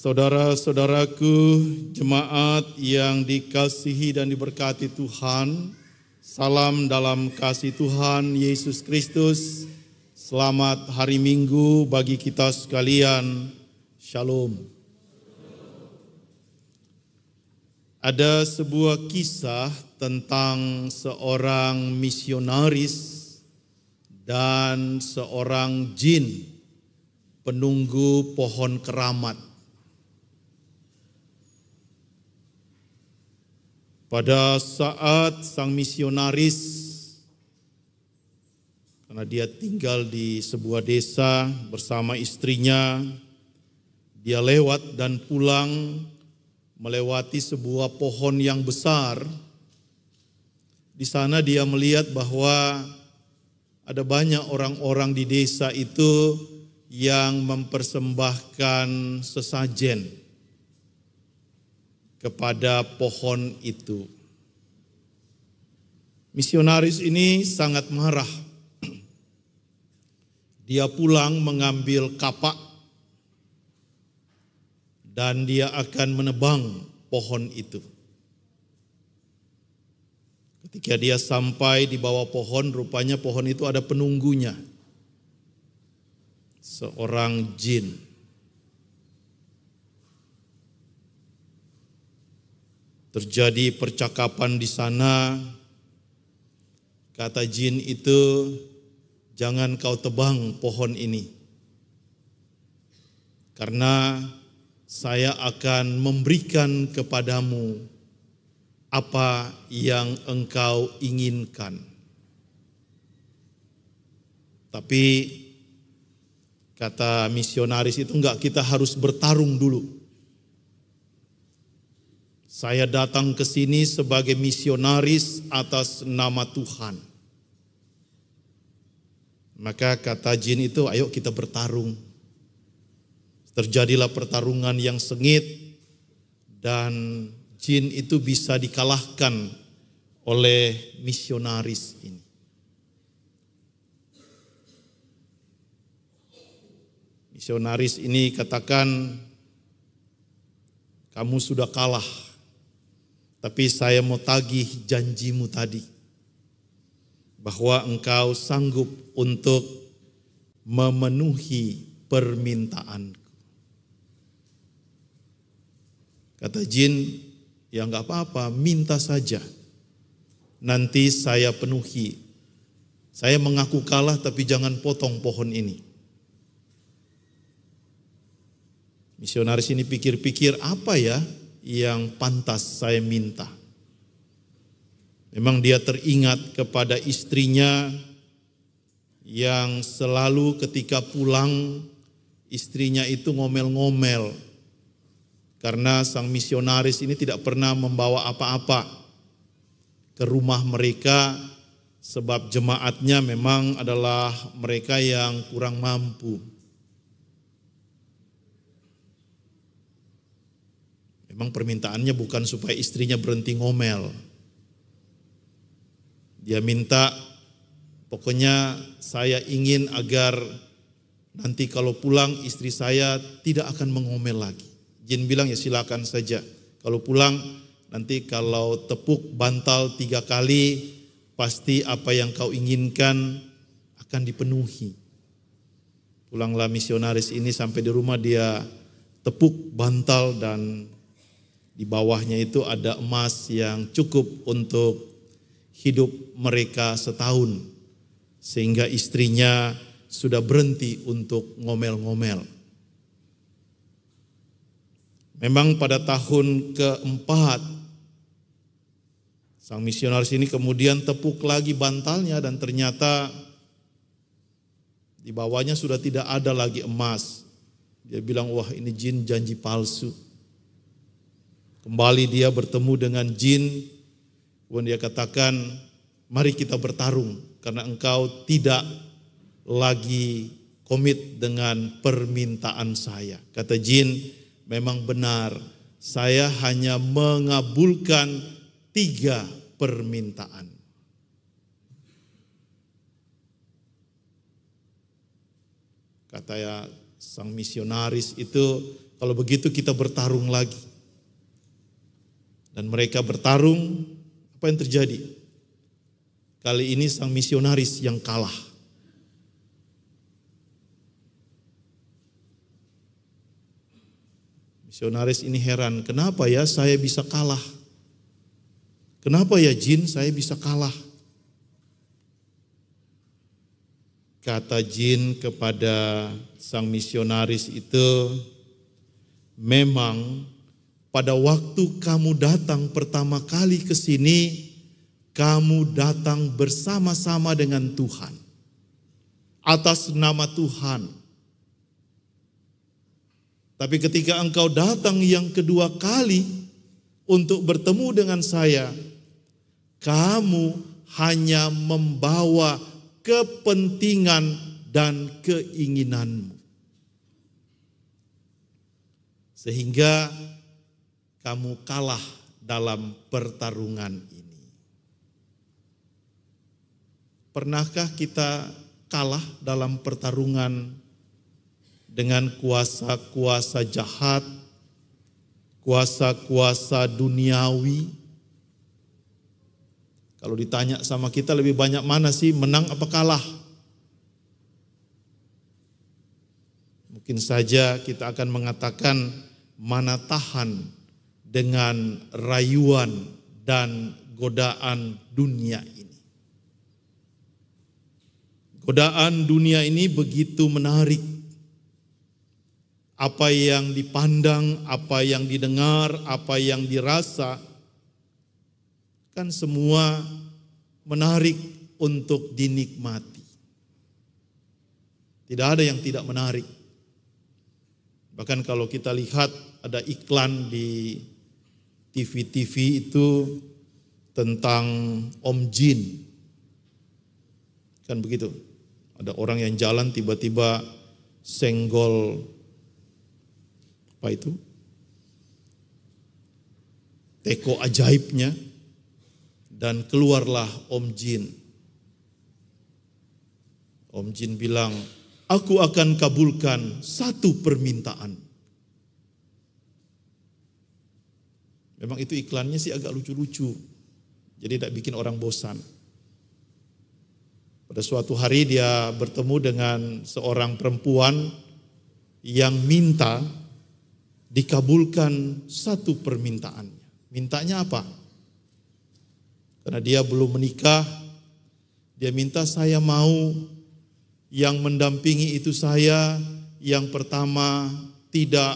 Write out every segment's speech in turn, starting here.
Saudara-saudaraku, jemaat yang dikasihi dan diberkati Tuhan, salam dalam kasih Tuhan Yesus Kristus. Selamat hari Minggu bagi kita sekalian. Shalom. Ada sebuah kisah tentang seorang misionaris dan seorang jin penunggu pohon keramat. Pada saat sang misionaris, karena dia tinggal di sebuah desa bersama istrinya, dia lewat dan pulang melewati sebuah pohon yang besar. Di sana dia melihat bahwa ada banyak orang-orang di desa itu yang mempersembahkan sesajen kepada pohon itu. Misionaris ini sangat marah. Dia pulang mengambil kapak dan dia akan menebang pohon itu. Ketika dia sampai di bawah pohon, rupanya pohon itu ada penunggunya, seorang jin. Terjadi percakapan di sana. Kata jin itu, jangan kau tebang pohon ini, karena saya akan memberikan kepadamu apa yang engkau inginkan. Tapi kata misionaris itu, enggak, kita harus bertarung dulu. Saya datang ke sini sebagai misionaris atas nama Tuhan. Maka kata jin itu, ayo kita bertarung. Terjadilah pertarungan yang sengit dan jin itu bisa dikalahkan oleh misionaris ini. Misionaris ini katakan, kamu sudah kalah. Tapi saya mau tagih janjimu tadi, bahwa engkau sanggup untuk memenuhi permintaanku. Kata jin, ya enggak apa-apa, minta saja. Nanti saya penuhi. Saya mengaku kalah tapi jangan potong pohon ini. Misionaris ini pikir-pikir, apa ya yang pantas saya minta. Memang dia teringat kepada istrinya yang selalu ketika pulang istrinya itu ngomel-ngomel karena sang misionaris ini tidak pernah membawa apa-apa ke rumah mereka, sebab jemaatnya memang adalah mereka yang kurang mampu. Memang permintaannya bukan supaya istrinya berhenti ngomel. Dia minta, pokoknya saya ingin agar nanti kalau pulang istri saya tidak akan mengomel lagi. Jin bilang, ya silakan saja. Kalau pulang nanti kalau tepuk bantal 3 kali, pasti apa yang kau inginkan akan dipenuhi. Pulanglah misionaris ini, sampai di rumah dia tepuk bantal dan di bawahnya itu ada emas yang cukup untuk hidup mereka setahun. Sehingga istrinya sudah berhenti untuk ngomel-ngomel. Memang pada tahun keempat, sang misionaris ini kemudian tepuk lagi bantalnya dan ternyata di bawahnya sudah tidak ada lagi emas. Dia bilang, wah ini jin janji palsu. Kembali dia bertemu dengan jin, kemudian dia katakan, mari kita bertarung karena engkau tidak lagi komit dengan permintaan saya. Kata jin, memang benar, saya hanya mengabulkan 3 permintaan. Kata ya sang misionaris itu, Kalau begitu kita bertarung lagi. Dan mereka bertarung, apa yang terjadi? Kali ini sang misionaris yang kalah. Misionaris ini heran, kenapa ya saya bisa kalah? Kenapa ya jin saya bisa kalah? Kata jin kepada sang misionaris itu, memang pada waktu kamu datang pertama kali ke sini, kamu datang bersama-sama dengan Tuhan. Atas nama Tuhan. Tapi ketika engkau datang yang kedua kali untuk bertemu dengan saya, kamu hanya membawa kepentingan dan keinginanmu. Sehingga kamu kalah dalam pertarungan ini. Pernahkah kita kalah dalam pertarungan dengan kuasa-kuasa jahat, kuasa-kuasa duniawi? Kalau ditanya sama kita lebih banyak mana sih, menang apa kalah? Mungkin saja kita akan mengatakan mana tahan dengan rayuan dan godaan dunia ini. Godaan dunia ini begitu menarik. Apa yang dipandang, apa yang didengar, apa yang dirasa, kan semua menarik untuk dinikmati. Tidak ada yang tidak menarik. Bahkan kalau kita lihat ada iklan di TV-TV itu tentang Om Jin. Kan begitu. Ada orang yang jalan tiba-tiba senggol apa itu? Teko ajaibnya dan keluarlah Om Jin. Om Jin bilang, aku akan kabulkan satu permintaan. Memang itu iklannya sih agak lucu-lucu. Jadi tidak bikin orang bosan. Pada suatu hari dia bertemu dengan seorang perempuan yang minta dikabulkan satu permintaannya. Mintanya apa? Karena dia belum menikah, dia minta saya mau yang mendampingi itu saya yang pertama tidak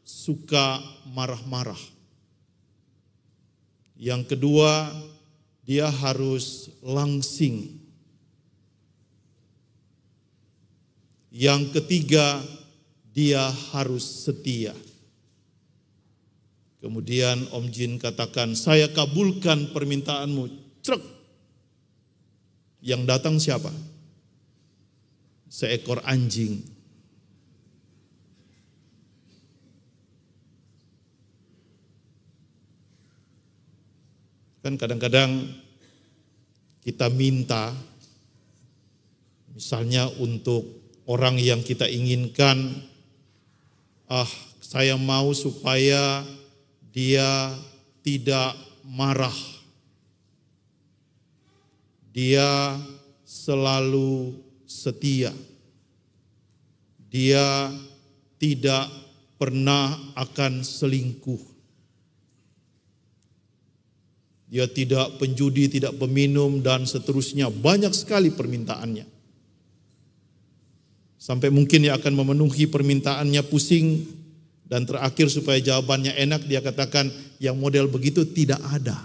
suka marah-marah. Yang kedua, dia harus langsing. Yang ketiga, dia harus setia. Kemudian Om Jin katakan, saya kabulkan permintaanmu. Truk. Yang datang siapa? Seekor anjing. Kan kadang-kadang kita minta, misalnya untuk orang yang kita inginkan, saya mau supaya dia tidak marah. Dia selalu setia. Dia tidak pernah akan selingkuh. Dia tidak penjudi, tidak peminum, dan seterusnya. Banyak sekali permintaannya. Sampai mungkin dia akan memenuhi permintaannya pusing. Dan terakhir supaya jawabannya enak, dia katakan yang model begitu tidak ada.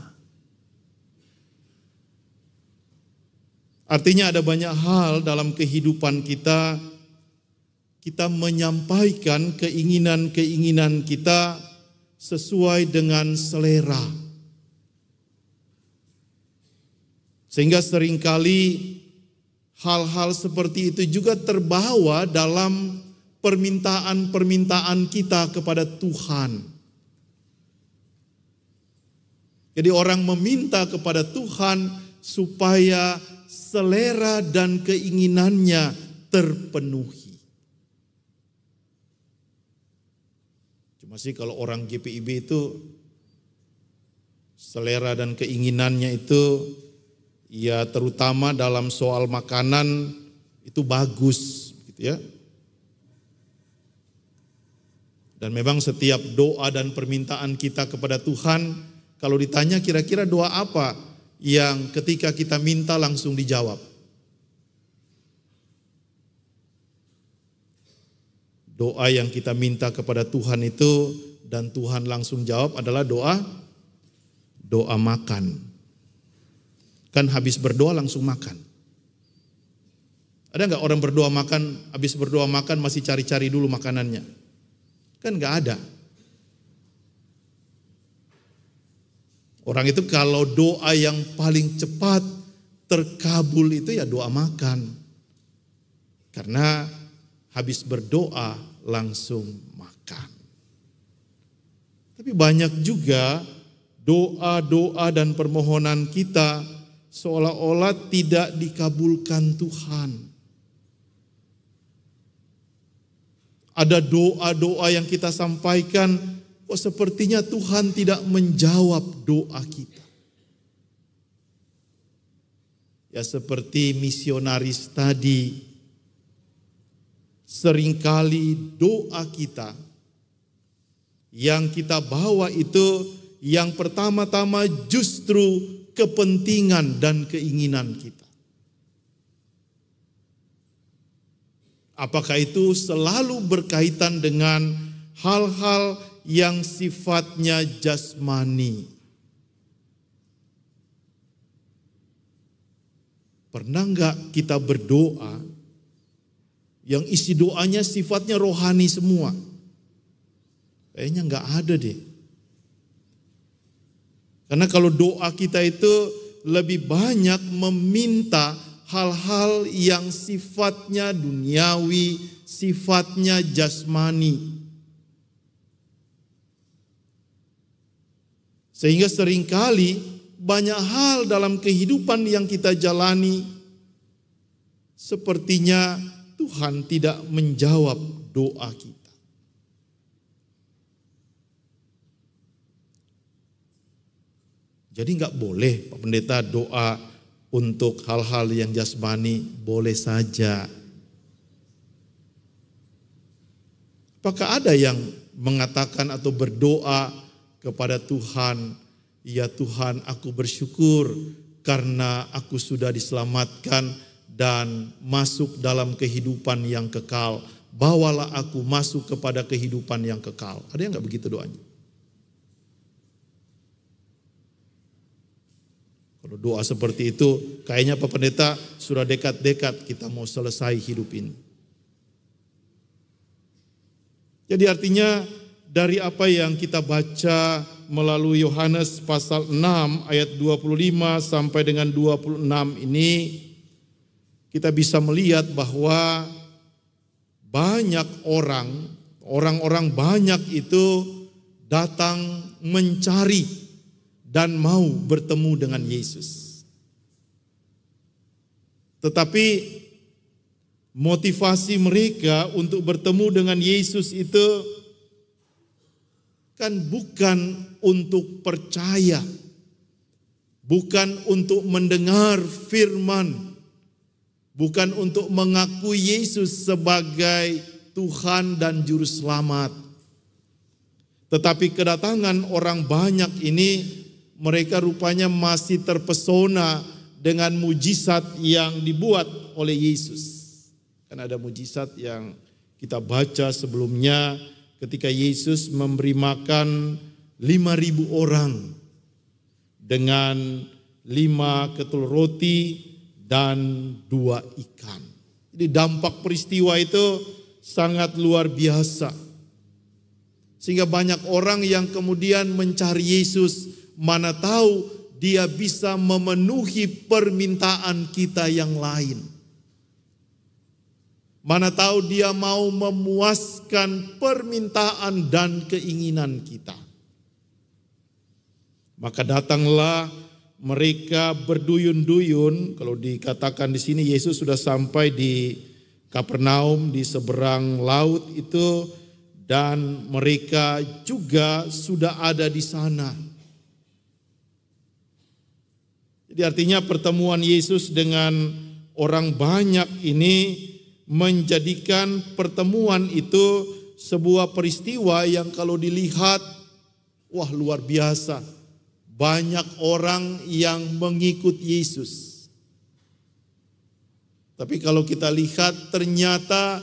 Artinya ada banyak hal dalam kehidupan kita. Kita menyampaikan keinginan-keinginan kita sesuai dengan selera. Sehingga seringkali hal-hal seperti itu juga terbawa dalam permintaan-permintaan kita kepada Tuhan. Jadi orang meminta kepada Tuhan supaya selera dan keinginannya terpenuhi. Masih kalau orang GPIB itu selera dan keinginannya itu ya terutama dalam soal makanan itu bagus gitu ya. Dan memang setiap doa dan permintaan kita kepada Tuhan, kalau ditanya kira-kira doa apa yang ketika kita minta langsung dijawab? Doa yang kita minta kepada Tuhan itu dan Tuhan langsung jawab adalah doa makan. Kan habis berdoa langsung makan. Ada nggak orang berdoa makan, habis berdoa makan masih cari-cari dulu makanannya? Kan nggak ada. Orang itu kalau doa yang paling cepat terkabul itu ya doa makan. Karena habis berdoa langsung makan. Tapi banyak juga doa-doa dan permohonan kita seolah-olah tidak dikabulkan Tuhan. Ada doa-doa yang kita sampaikan, kok sepertinya Tuhan tidak menjawab doa kita. Ya seperti misionaris tadi, seringkali doa kita yang kita bawa itu yang pertama-tama justru kepentingan dan keinginan kita. Apakah itu selalu berkaitan dengan hal-hal yang sifatnya jasmani? Pernah enggak kita berdoa yang isi doanya sifatnya rohani semua? Kayaknya enggak ada deh. Karena kalau doa kita itu lebih banyak meminta hal-hal yang sifatnya duniawi, sifatnya jasmani. Sehingga seringkali banyak hal dalam kehidupan yang kita jalani sepertinya Tuhan tidak menjawab doa kita. Jadi enggak boleh Pak Pendeta doa untuk hal-hal yang jasmani, boleh saja. Apakah ada yang mengatakan atau berdoa kepada Tuhan, ya Tuhan aku bersyukur karena aku sudah diselamatkan dan masuk dalam kehidupan yang kekal. Bawalah aku masuk kepada kehidupan yang kekal. Ada yang enggak begitu doanya? Kalau doa seperti itu, kayaknya Pak Pendeta sudah dekat-dekat kita mau selesai hidup ini. Jadi artinya dari apa yang kita baca melalui Yohanes pasal 6 ayat 25 sampai dengan 26 ini, kita bisa melihat bahwa banyak orang-orang banyak itu datang mencari dan mau bertemu dengan Yesus. Tetapi motivasi mereka untuk bertemu dengan Yesus itu kan bukan untuk percaya, bukan untuk mendengar firman, bukan untuk mengakui Yesus sebagai Tuhan dan Juru Selamat. Tetapi kedatangan orang banyak ini, mereka rupanya masih terpesona dengan mujizat yang dibuat oleh Yesus. Kan ada mujizat yang kita baca sebelumnya ketika Yesus memberi makan 5.000 orang dengan 5 ketul roti dan 2 ikan. Jadi dampak peristiwa itu sangat luar biasa. Sehingga banyak orang yang kemudian mencari Yesus, mana tahu dia bisa memenuhi permintaan kita yang lain. Mana tahu dia mau memuaskan permintaan dan keinginan kita. Maka datanglah mereka berduyun-duyun. Kalau dikatakan di sini Yesus sudah sampai di Kapernaum di seberang laut itu, dan mereka juga sudah ada di sana. Jadi artinya pertemuan Yesus dengan orang banyak ini menjadikan pertemuan itu sebuah peristiwa yang kalau dilihat, wah luar biasa. Banyak orang yang mengikut Yesus. Tapi kalau kita lihat ternyata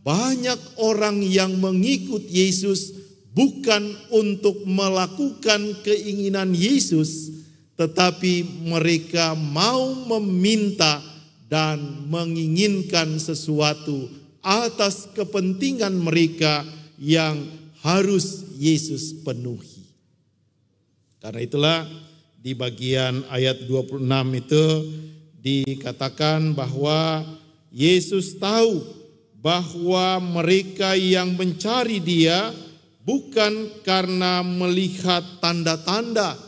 banyak orang yang mengikut Yesus bukan untuk melakukan keinginan Yesus, tetapi mereka mau meminta dan menginginkan sesuatu atas kepentingan mereka yang harus Yesus penuhi. Karena itulah di bagian ayat 26 itu dikatakan bahwa Yesus tahu bahwa mereka yang mencari Dia bukan karena melihat tanda-tanda,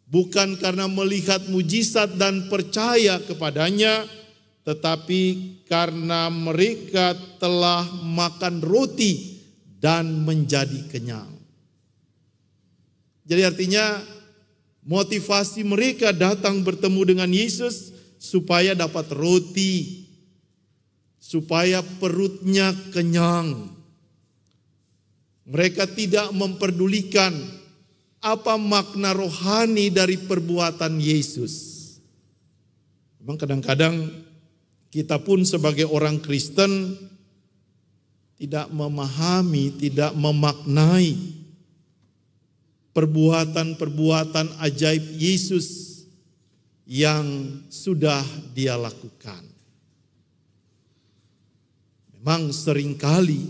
bukan karena melihat mujizat dan percaya kepadanya, tetapi karena mereka telah makan roti dan menjadi kenyang. Jadi artinya motivasi mereka datang bertemu dengan Yesus supaya dapat roti, supaya perutnya kenyang. Mereka tidak memperdulikan apa makna rohani dari perbuatan Yesus. Memang kadang-kadang kita pun sebagai orang Kristen tidak memahami, tidak memaknai perbuatan-perbuatan ajaib Yesus yang sudah Dia lakukan. Memang seringkali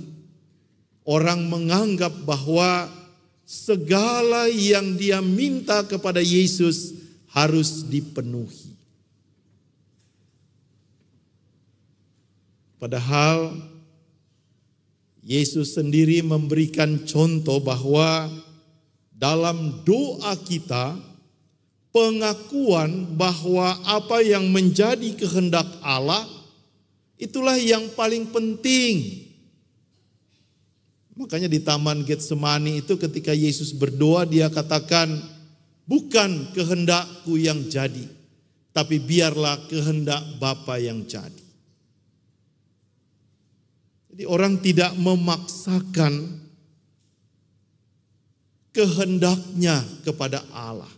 orang menganggap bahwa segala yang dia minta kepada Yesus harus dipenuhi. Padahal Yesus sendiri memberikan contoh bahwa dalam doa kita, pengakuan bahwa apa yang menjadi kehendak Allah, itulah yang paling penting. Makanya di Taman Getsemani itu ketika Yesus berdoa, Dia katakan, bukan kehendakku yang jadi, tapi biarlah kehendak Bapa yang jadi. Jadi orang tidak memaksakan kehendaknya kepada Allah.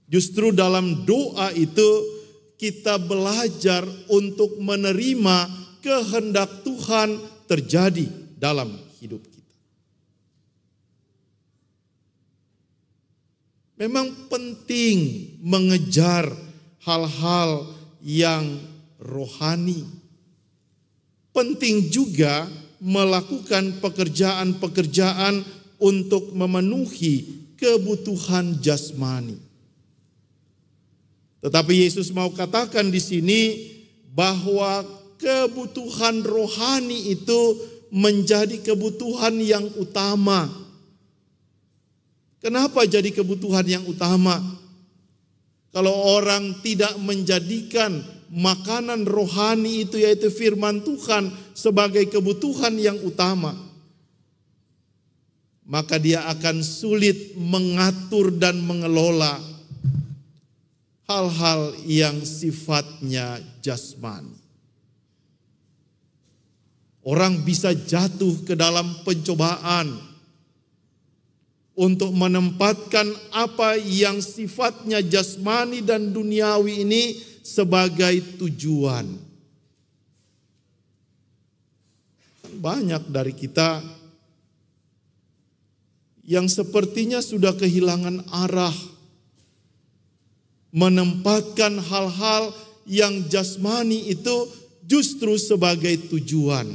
Justru dalam doa itu kita belajar untuk menerima kehendak Tuhan terjadi dalam hidup kita. Memang penting mengejar hal-hal yang rohani. Penting juga melakukan pekerjaan-pekerjaan untuk memenuhi kebutuhan jasmani. Tetapi Yesus mau katakan di sini bahwa kebutuhan rohani itu menjadi kebutuhan yang utama. Kenapa jadi kebutuhan yang utama? Kalau orang tidak menjadikan makanan rohani itu yaitu firman Tuhan sebagai kebutuhan yang utama, maka dia akan sulit mengatur dan mengelola hal-hal yang sifatnya jasmani. Orang bisa jatuh ke dalam pencobaan untuk menempatkan apa yang sifatnya jasmani dan duniawi ini sebagai tujuan. Banyak dari kita yang sepertinya sudah kehilangan arah, menempatkan hal-hal yang jasmani itu justru sebagai tujuan.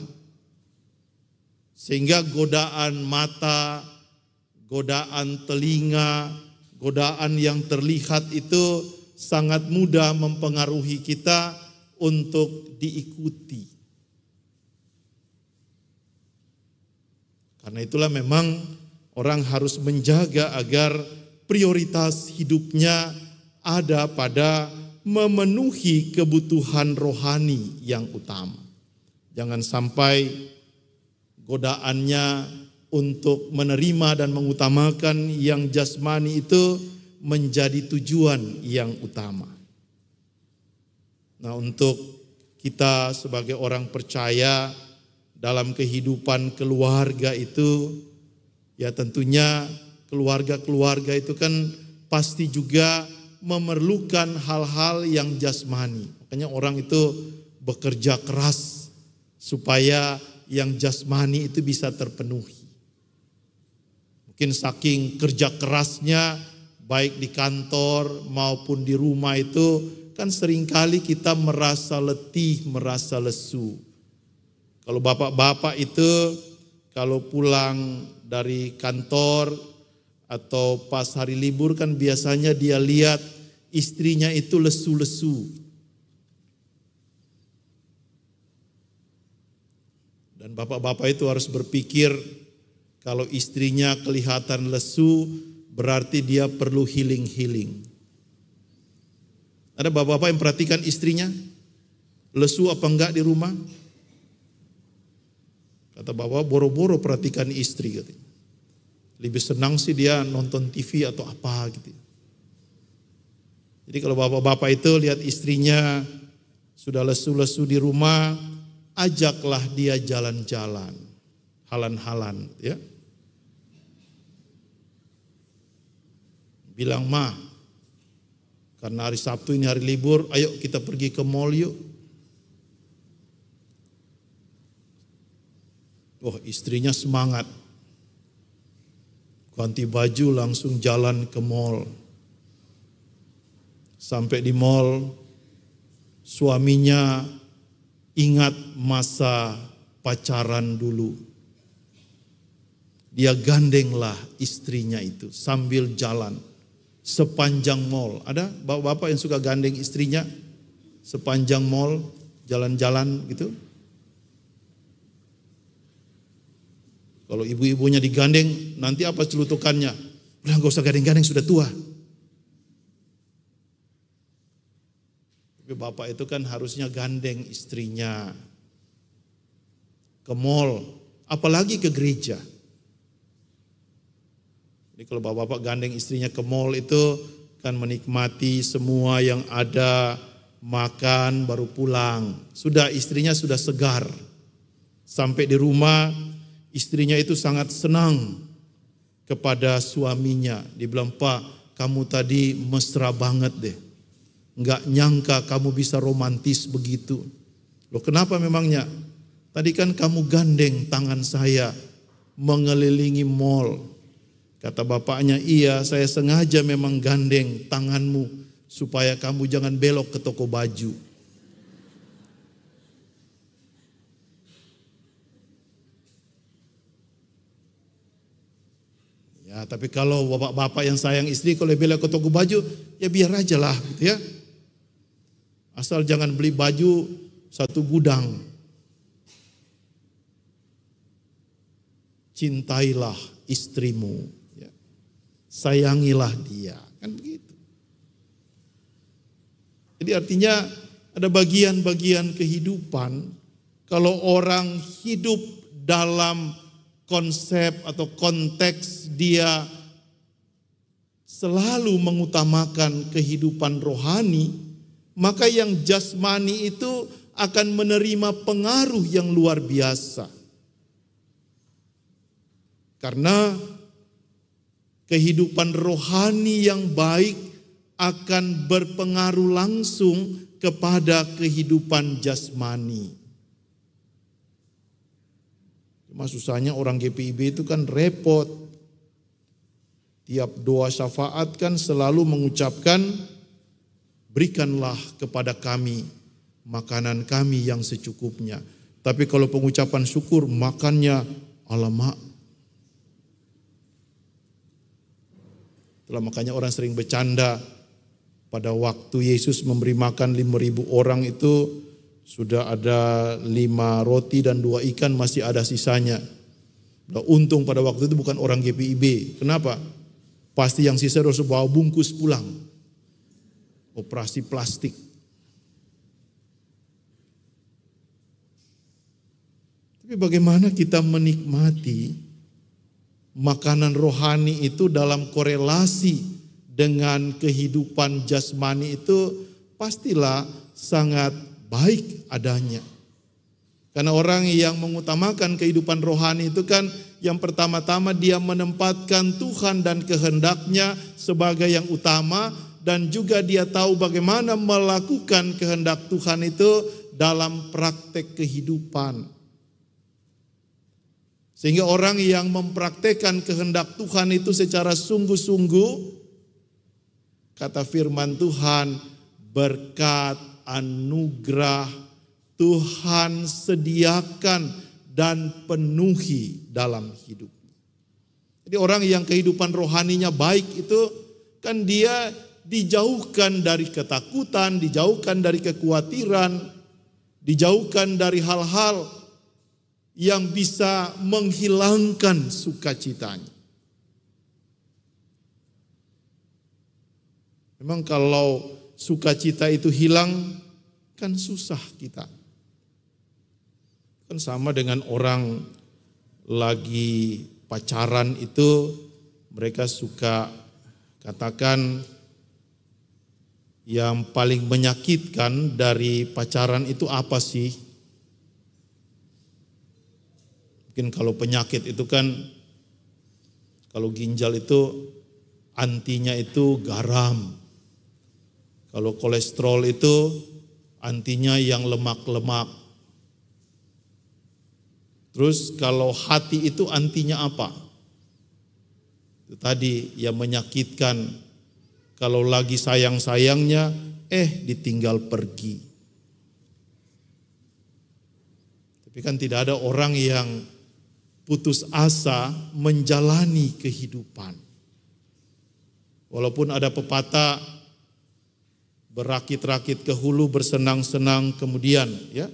Sehingga godaan mata, godaan telinga, godaan yang terlihat itu sangat mudah mempengaruhi kita untuk diikuti. Karena itulah memang orang harus menjaga agar prioritas hidupnya ada pada memenuhi kebutuhan rohani yang utama. Jangan sampai godaannya untuk menerima dan mengutamakan yang jasmani itu menjadi tujuan yang utama. Nah, untuk kita sebagai orang percaya dalam kehidupan keluarga itu, ya tentunya keluarga-keluarga itu kan pasti juga memerlukan hal-hal yang jasmani. Makanya orang itu bekerja keras supaya yang jasmani itu bisa terpenuhi. Mungkin saking kerja kerasnya baik di kantor maupun di rumah itu kan seringkali kita merasa letih, merasa lesu. Kalau bapak-bapak itu kalau pulang dari kantor atau pas hari libur kan biasanya dia lihat istrinya itu lesu-lesu. Dan bapak-bapak itu harus berpikir kalau istrinya kelihatan lesu berarti dia perlu healing. Ada bapak-bapak yang perhatikan istrinya lesu apa enggak di rumah? Kata bapak, boro-boro perhatikan istri katanya. Lebih senang sih dia nonton TV atau apa gitu. Jadi kalau bapak-bapak itu lihat istrinya sudah lesu-lesu di rumah, ajaklah dia jalan-jalan, halan-halan ya. Bilang, "Ma, karena hari Sabtu ini hari libur, ayo kita pergi ke mall yuk." Oh, istrinya semangat. Ganti baju langsung jalan ke mall. Sampai di mall, suaminya ingat masa pacaran dulu. Dia gandenglah istrinya itu sambil jalan sepanjang mall. Ada bapak-bapak yang suka gandeng istrinya sepanjang mall, jalan-jalan gitu? Kalau ibu-ibunya digandeng, nanti apa celutukannya? Udah gak usah gandeng-gandeng, sudah tua. Tapi bapak itu kan harusnya gandeng istrinya ke mall, apalagi ke gereja. Jadi kalau bapak-bapak gandeng istrinya ke mall itu kan menikmati semua yang ada, makan baru pulang. Sudah istrinya sudah segar. Sampai di rumah istrinya itu sangat senang kepada suaminya. Dia bilang, "Pak, kamu tadi mesra banget deh. Enggak nyangka kamu bisa romantis begitu." Loh, kenapa memangnya? Tadi kan kamu gandeng tangan saya mengelilingi mall. Kata bapaknya, "Iya, saya sengaja memang gandeng tanganmu supaya kamu jangan belok ke toko baju." Ya, tapi kalau bapak-bapak yang sayang istri kalau belok ke toko baju, ya biar aja lah gitu ya. Asal jangan beli baju satu gudang. Cintailah istrimu, ya. Sayangilah dia, kan begitu. Jadi artinya ada bagian-bagian kehidupan kalau orang hidup dalam konsep atau konteks dia selalu mengutamakan kehidupan rohani, maka yang jasmani itu akan menerima pengaruh yang luar biasa. Karena kehidupan rohani yang baik akan berpengaruh langsung kepada kehidupan jasmani. Cuma susahnya orang GPIB itu kan repot. Tiap doa syafaat kan selalu mengucapkan, "Berikanlah kepada kami makanan kami yang secukupnya." Tapi kalau pengucapan syukur makannya alamak. Itulah makanya orang sering bercanda pada waktu Yesus memberi makan 5.000 orang itu sudah ada 5 roti dan 2 ikan, masih ada sisanya. Nah, untung pada waktu itu bukan orang GPIB. Kenapa? Pasti yang sisa harus bawa bungkus pulang. Operasi plastik. Tapi Tapi bagaimana kita menikmati makanan rohani itu dalam korelasi dengan kehidupan jasmani itu pastilah sangat baik adanya. Karena orang yang mengutamakan kehidupan rohani itu kan yang pertama-tama dia menempatkan Tuhan dan kehendaknya sebagai yang utama, dan juga dia tahu bagaimana melakukan kehendak Tuhan itu dalam praktek kehidupan. Sehingga orang yang mempraktekkan kehendak Tuhan itu secara sungguh-sungguh, kata firman Tuhan, berkat, anugerah Tuhan sediakan dan penuhi dalam hidupnya. Jadi orang yang kehidupan rohaninya baik itu kan dia dijauhkan dari ketakutan, dijauhkan dari kekhawatiran, dijauhkan dari hal-hal yang bisa menghilangkan sukacitanya. Memang kalau sukacita itu hilang, kan susah kita. Kan sama dengan orang lagi pacaran itu, mereka suka katakan yang paling menyakitkan dari pacaran itu apa sih? Mungkin kalau penyakit itu kan, kalau ginjal itu antinya itu garam. Kalau kolesterol itu antinya yang lemak-lemak. Terus kalau hati itu antinya apa? Itu tadi yang menyakitkan. Kalau lagi sayang-sayangnya, ditinggal pergi. Tapi kan tidak ada orang yang putus asa menjalani kehidupan. Walaupun ada pepatah, berakit-rakit ke hulu, bersenang-senang kemudian, ya.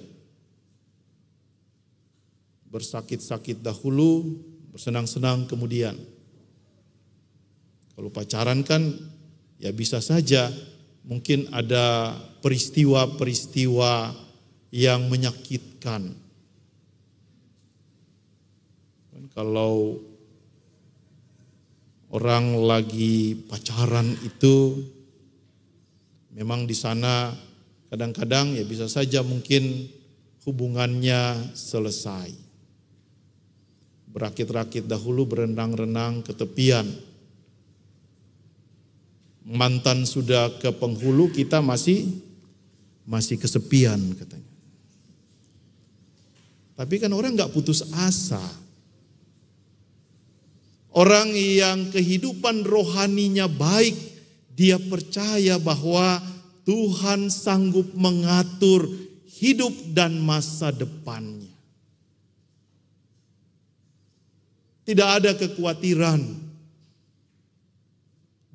Bersakit-sakit dahulu, bersenang-senang kemudian. Kalau pacaran kan ya bisa saja mungkin ada peristiwa-peristiwa yang menyakitkan. Kalau orang lagi pacaran itu memang di sana kadang-kadang ya bisa saja mungkin hubungannya selesai. Berakit-rakit dahulu, berenang-renang ke tepian. Mantan sudah ke penghulu, kita masih kesepian katanya. Tapi kan orang nggak putus asa. Orang yang kehidupan rohaninya baik, dia percaya bahwa Tuhan sanggup mengatur hidup dan masa depannya. Tidak ada kekhawatiran.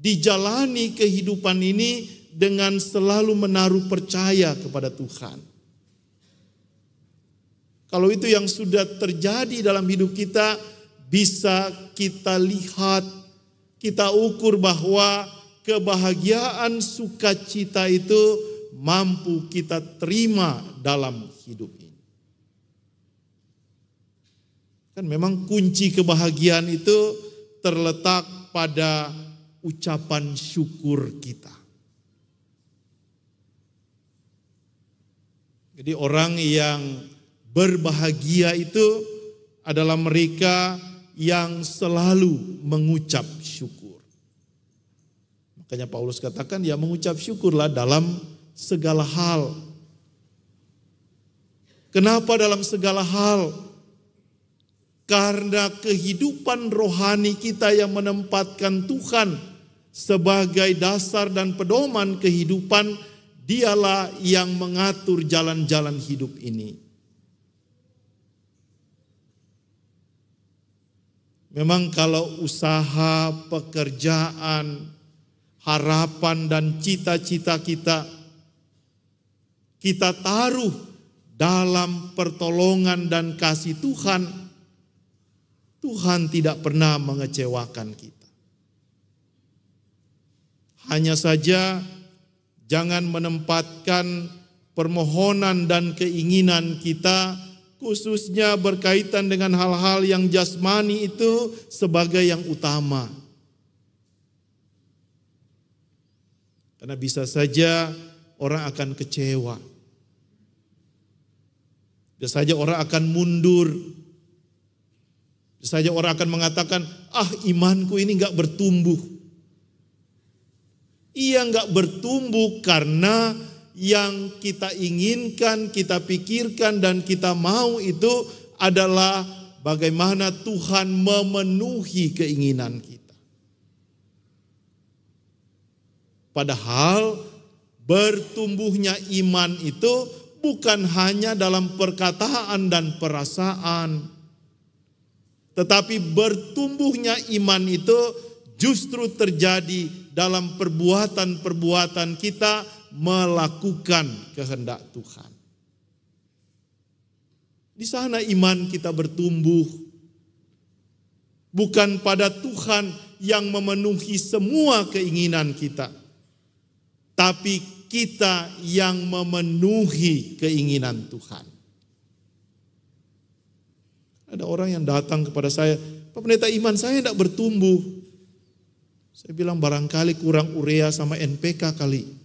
Dijalani kehidupan ini dengan selalu menaruh percaya kepada Tuhan. Kalau itu yang sudah terjadi dalam hidup kita, bisa kita lihat, kita ukur bahwa kebahagiaan sukacita itu mampu kita terima dalam hidup ini. Kan memang kunci kebahagiaan itu terletak pada ucapan syukur kita. Jadi orang yang berbahagia itu adalah mereka yang selalu mengucap syukur. Makanya Paulus katakan ya mengucap syukurlah dalam segala hal. Kenapa dalam segala hal? Karena kehidupan rohani kita yang menempatkan Tuhan sebagai dasar dan pedoman kehidupan, dialah yang mengatur jalan-jalan hidup ini. Memang kalau usaha, pekerjaan, harapan dan cita-cita kita taruh dalam pertolongan dan kasih Tuhan, Tuhan tidak pernah mengecewakan kita. Hanya saja jangan menempatkan permohonan dan keinginan kita khususnya berkaitan dengan hal-hal yang jasmani itu sebagai yang utama. Karena bisa saja orang akan kecewa. Bisa saja orang akan mundur. Bisa saja orang akan mengatakan, imanku ini gak bertumbuh. Ia gak bertumbuh karena yang kita inginkan, kita pikirkan dan kita mau itu adalah bagaimana Tuhan memenuhi keinginan kita. Padahal bertumbuhnya iman itu bukan hanya dalam perkataan dan perasaan, tetapi bertumbuhnya iman itu justru terjadi dalam perbuatan-perbuatan kita melakukan kehendak Tuhan. Di sana iman kita bertumbuh. Bukan pada Tuhan yang memenuhi semua keinginan kita, tapi kita yang memenuhi keinginan Tuhan. Ada orang yang datang kepada saya, Pak Pendeta, iman saya tidak bertumbuh. Saya bilang barangkali kurang urea sama NPK kali.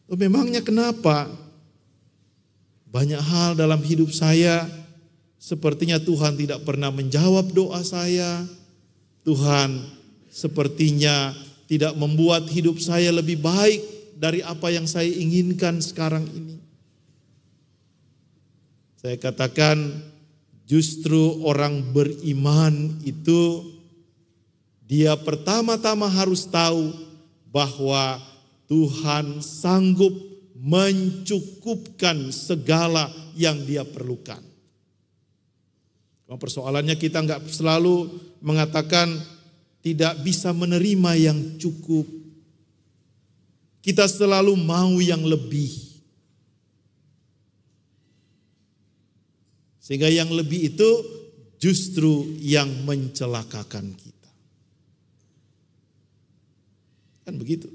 Memangnya kenapa? Banyak hal dalam hidup saya, sepertinya Tuhan tidak pernah menjawab doa saya. Tuhan sepertinya tidak membuat hidup saya lebih baik dari apa yang saya inginkan sekarang ini. Saya katakan justru orang beriman itu dia pertama-tama harus tahu bahwa Tuhan sanggup mencukupkan segala yang dia perlukan. Persoalannya kita nggak selalu mengatakan tidak bisa menerima yang cukup. Kita selalu mau yang lebih. Sehingga yang lebih itu justru yang mencelakakan kita. Kan begitu.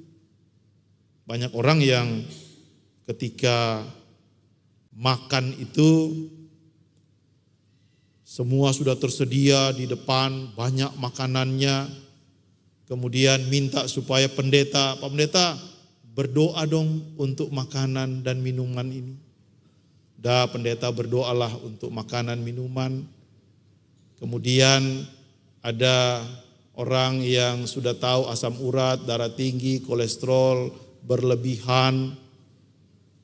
Banyak orang yang ketika makan itu semua sudah tersedia di depan, banyak makanannya. Kemudian minta supaya pendeta, Pak Pendeta berdoa dong untuk makanan dan minuman ini. Pendeta berdoalah untuk makanan minuman. Kemudian ada orang yang sudah tahu asam urat, darah tinggi, kolesterol berlebihan.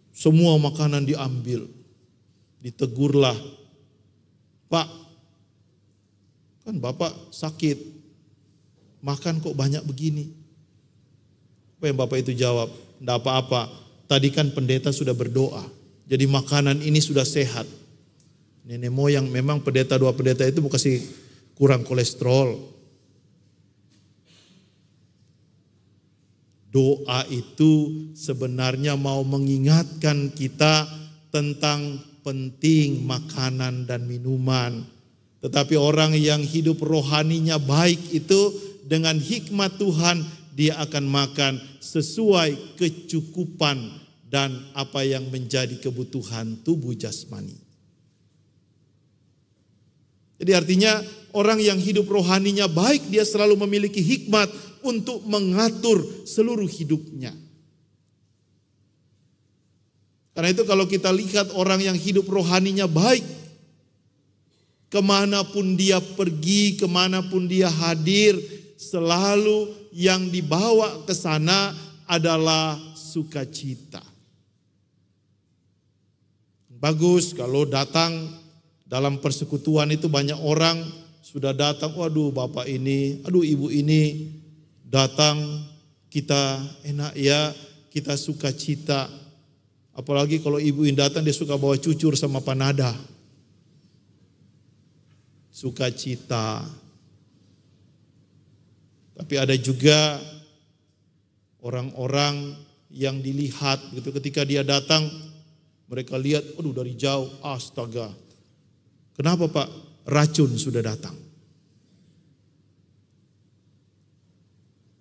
Semua makanan diambil. Ditegurlah. Pak, kan Bapak sakit, makan kok banyak begini. Apa yang Bapak itu jawab? Tidak apa-apa, tadi kan pendeta sudah berdoa, jadi makanan ini sudah sehat. Nenek moyang memang dua pendeta itu mau kasih kurang kolesterol. Doa itu sebenarnya mau mengingatkan kita tentang penting makanan dan minuman. Tetapi orang yang hidup rohaninya baik itu dengan hikmat Tuhan dia akan makan sesuai kecukupan dan apa yang menjadi kebutuhan tubuh jasmani. Jadi artinya orang yang hidup rohaninya baik dia selalu memiliki hikmat untuk mengatur seluruh hidupnya. Karena itu kalau kita lihat orang yang hidup rohaninya baik, kemanapun dia pergi, kemanapun dia hadir, selalu yang dibawa ke sana adalah sukacita. Bagus kalau datang dalam persekutuan itu banyak orang sudah datang, waduh bapak ini, aduh ibu ini datang, kita enak ya, kita sukacita. Apalagi kalau ibu ini datang dia suka bawa cucur sama panada. Sukacita. Tapi ada juga orang-orang yang dilihat gitu ketika dia datang, mereka lihat, aduh dari jauh, astaga. Kenapa Pak? Racun sudah datang.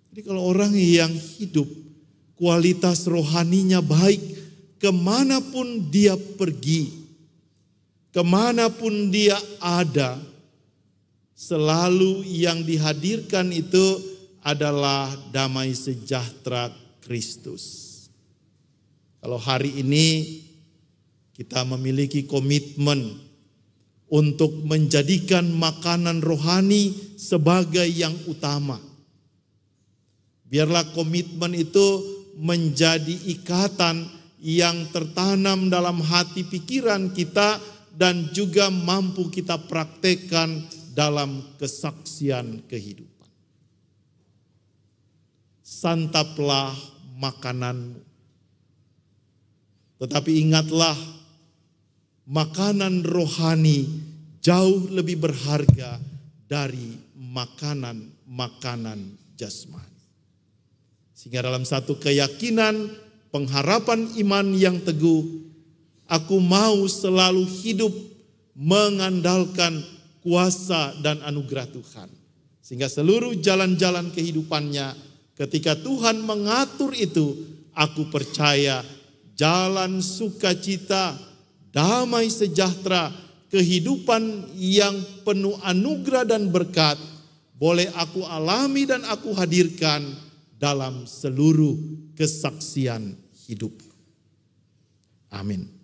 Jadi kalau orang yang hidup kualitas rohaninya baik, kemanapun dia pergi, kemanapun dia ada, selalu yang dihadirkan itu adalah damai sejahtera Kristus. Kalau hari ini kita memiliki komitmen untuk menjadikan makanan rohani sebagai yang utama, biarlah komitmen itu menjadi ikatan yang tertanam dalam hati pikiran kita dan juga mampu kita praktekkan dalam kesaksian kehidupan. Santaplah makananmu, tetapi ingatlah, makanan rohani jauh lebih berharga dari makanan-makanan jasmani. Sehingga dalam satu keyakinan, pengharapan iman yang teguh, aku mau selalu hidup mengandalkan kuasa dan anugerah Tuhan. Sehingga seluruh jalan-jalan kehidupannya, ketika Tuhan mengatur itu, aku percaya jalan sukacita, damai sejahtera, kehidupan yang penuh anugerah dan berkat, boleh aku alami dan aku hadirkan dalam seluruh kesaksian hidup. Amin.